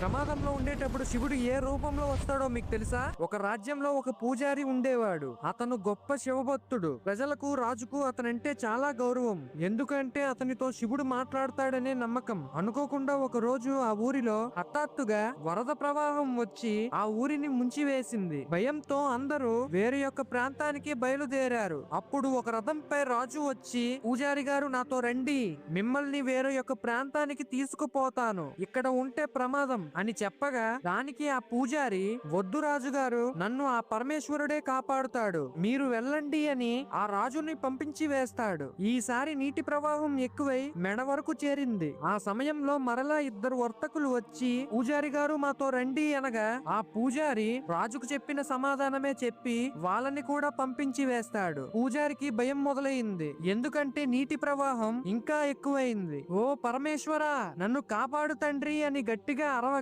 ప్రమాదంలో ఉండేటప్పుడు శివుడు ఏ రూపంలో వస్తాడో మీకు తెలుసా? ఒక రాజ్యంలో ఒక పూజారి ఉండేవాడు. అతను గొప్ప శివభక్తుడు. ప్రజలకు, రాజుకు అతనంటే చాలా గౌరవం. ఎందుకంటే అతనితో శివుడు మాట్లాడతాడనే నమ్మకం. అనుకోకుండా ఒక రోజు ఆ ఊరిలో హఠాత్తుగా వరద ప్రవాహం వచ్చి ఆ ఊరిని ముంచివేసింది. భయంతో అందరూ వేరే యొక్క ప్రాంతానికి బయలుదేరారు. అప్పుడు ఒక రథంపై రాజు వచ్చి, పూజారి గారు నాతో రండి, మిమ్మల్ని వేరే యొక్క ప్రాంతానికి తీసుకుపోతాను, ఇక్కడ ఉంటే ప్రమాదం అని చెప్పగా, దానికి ఆ పూజారి, వద్దు రాజుగారు, నన్ను ఆ పరమేశ్వరుడే కాపాడుతాడు, మీరు వెళ్ళండి అని ఆ రాజుని పంపించి వేస్తాడు. ఈసారి నీటి ప్రవాహం ఎక్కువై మెడ వరకు చేరింది. ఆ సమయంలో మరలా ఇద్దరు వర్తకులు వచ్చి, పూజారి గారు మాతో రండి అనగా, ఆ పూజారి రాజుకు చెప్పిన సమాధానమే చెప్పి వాళ్ళని కూడా పంపించి వేస్తాడు. పూజారికి భయం మొదలైంది. ఎందుకంటే నీటి ప్రవాహం ఇంకా ఎక్కువైంది. ఓ పరమేశ్వరా, నన్ను కాపాడు తండ్రి అని గట్టిగా అరవగా